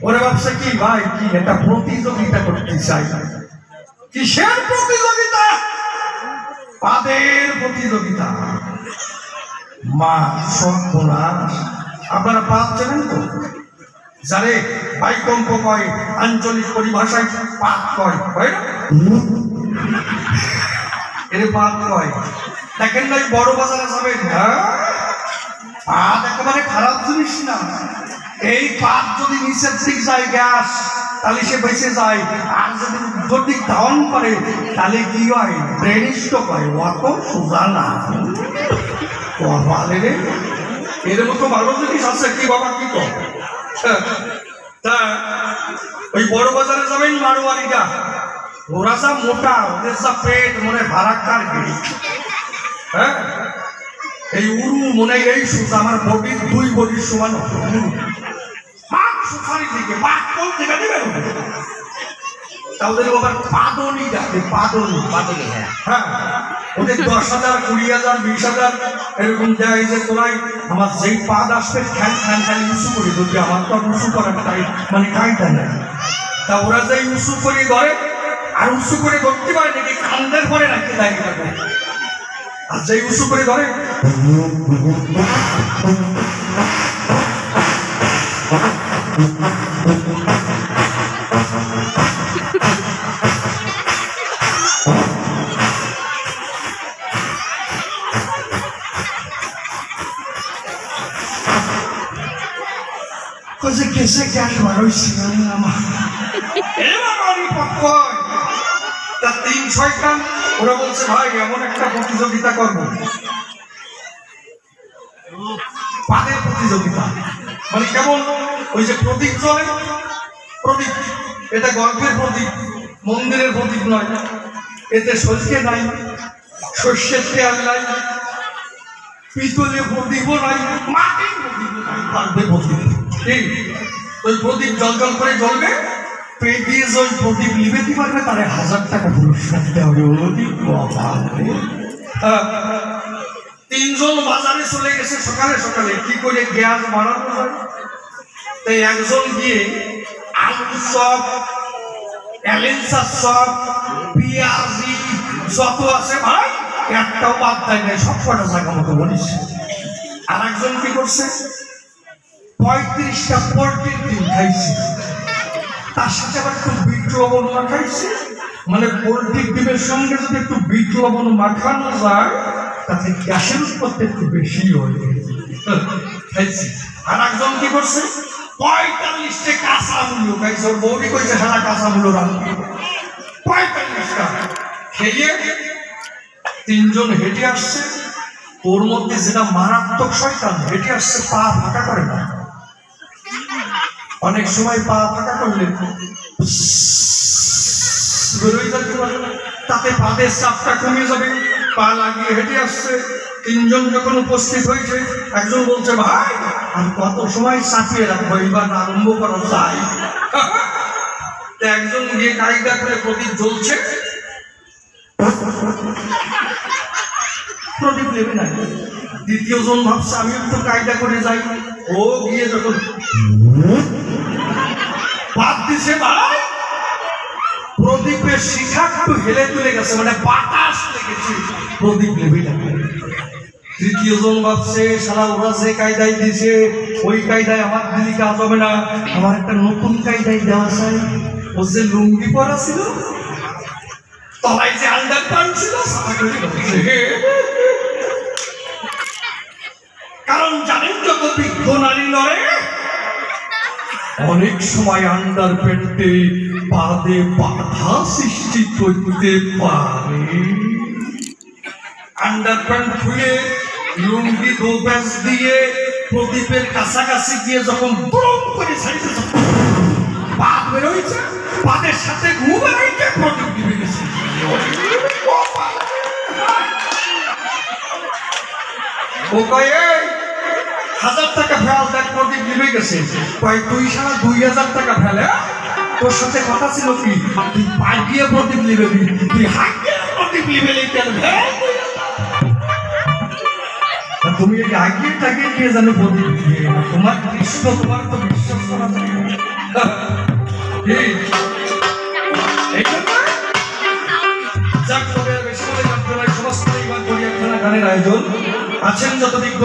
ওরে ভাবছে কি ভাই কি একটা প্রতিযোগিতা করতে চাই। কিসের প্রতিযোগিতা? পাদের প্রতিযোগিতা। মা সর্বনাশ, আপনারা পাদ চেনেন তো? যারে বাইকম্প কয়, আঞ্চলিক পরিভাষায় পাদ কয়, এর পাদ কয়। দেখেন ভাই বড় বাজারে যাবেন, পাদ একেবারে খারাপ জিনিস না। এই পাদ যদি নিচের দিক যায় গ্যাস, তাহলে সে বেঁচে যায়। আর যদি উত্তর দিক ধারণ করে তাহলে কি হয়? ব্রেনিস্ট হয়। অত সোজা না। এর মতো ভালো জিনিস আছে কি বাবা? কি কর তা ওই বড় বাজারে যাবেন মারোয়ারিরা, ওরা যা মোটা, ওদের যা পেট মনে ভাড়াক্কার গেড়ি। হ্যাঁ, এই উরু মনে এই সুতা আমার বডির 2 বডির সমান। তাদের আবার পাদনি ডাকে, পাদনি। হ্যাঁ, ওদের 10,000, 20,000, 20,000 এরকম দেয় যে তোরাই আমার যেই পাদ আসবে খ্যান খ্যান খালি উঁচু করে ধরবি। আমার তো উঁচু করার মানে কাইটা নেই। তা ওরা যেই উঁচু করে ধরে, আর উঁচু করে ধরতে পারে নাকি কান্দের পরে রাখতে দেয় এটাকে। আর যেই উঁচু করে ধরে কেসে গ্যাস মারছি আমার 3 শয়তান। ওরা বলছে ভাই এমন একটা প্রতিযোগিতা করবো, পাদের প্রতিযোগিতা। মানে কেমন? ওই যে প্রদীপ চলে, প্রদীপ, এটা গল্পের প্রদীপ, মন্দিরের প্রদীপ নয়। এতে সলকে নাই, শস্যের তেল নাই, পিতলে প্রদীপও নাই, মাটির প্রদীপ নাই, পারবে প্রদীপ। ঠিক ওই প্রদীপ জল জল করে জ্বলবে, পেট দিয়ে ওই প্রদীপ নিবেতে পারবে, তাহলে 1000 টাকা পুরস্কার দেওয়া হবে। 3 জন বাজারে চলে গেছে সকালে সকালে, কি করে গ্যাস বাড়ানো যায়। তাই একজন গিয়ে আলু চপ, এলেন্সার চপ, পেঁয়াজি যত আছে ভাই একটাও বাদ দেয় নাই, সব কটা জায়গা মতো বলিস। আর একজন কি করছে? 35টা পোল্ট্রির ডিম খাইছে, তার সাথে আবার একটু বিট লবণ মাখাইছে। মানে পোল্ট্রির ডিমের সঙ্গে যদি একটু বিট লবণ মাখানো যায় তাতে গ্যাসের উৎপত্তি একটু বেশি হয়, খাইছে। আর একজন কি করছে? 45টা কাঁচা মূল্য খাইছে। ওর বৌদি কইছে সারা কাঁচা মূল্য রাখবে। 45টা খেয়ে 3 জন হেঁটে আসছে। ওর মধ্যে যেটা মারাত্মক শয়তান, হেঁটে আসছে পা ফাঁকা করে না। অনেক সময় পা ফাঁকা করলে তাতে পাদের চাপটা কমে যাবে। পা লাগিয়ে হেঁটে আসছে। 3 জন যখন উপস্থিত হয়েছে, একজন বলছে ভাই আর কত সময় চাপিয়ে রাখবো, এবার আরম্ভ করা যায়। একজন গিয়ে কায়দা করে প্রদীপ জ্বলছে, প্রদীপ নেবে না। দ্বিতীয় জন ভাবছে আমি একটু কায়দা করে যাই। ও গিয়ে যখন বাদ দিছে ভাই, প্রদীপের শিখা একটু হেলে তুলে গেছে, মানে বাতাস লেগেছে, প্রদীপ নেবে না। তৃতীয় জন ভাবছে সারা ওরা যে কায়দায় দিয়েছে ওই কায়দায় আমার দিদি কাজ হবে না, আমার একটা নতুন কায়দায় দেওয়া চাই। ও যে লুঙ্গি পরা ছিল, তলায় যে আন্ডার প্যান্ট ছিল, কারণ জানেন যত বিজ্ঞ নারী লড়ে, অনেক সময় আন্ডার প্যান্টে পাদে বাধা সৃষ্টি করতে পারে। আন্ডার প্যান্ট খুলে লুঙ্গি 2 প্যাচ দিয়ে প্রদীপের কাছাকাছি গিয়ে যখন বুম করে ছাড়িয়ে পাদ বেরোইছে, পাদের সাথে ঘু বেরোইছে, প্রদীপ নিভে গেছে। ও কয়ে 1000 টাকা ফেল, দেখ প্রদীপ নিভে গেছে। কয় তুই সারা 2000 টাকা ফেলে, তোর সাথে কথা ছিল কি তুই পা দিয়ে প্রদীপ নিবে, তুই হাত দিয়ে প্রদীপ নিবে। তুমি আগিয়ে তাকিয়ে দিয়ে জানো প্রদীপ দিয়ে, তোমার কৃষ্ণ, তোমার তো বিশ্বাস করা যায়। যাক তবে বেশি বলে জানতে নাই, সমস্ত গানের আয়োজন আছেন যত বিজ্ঞ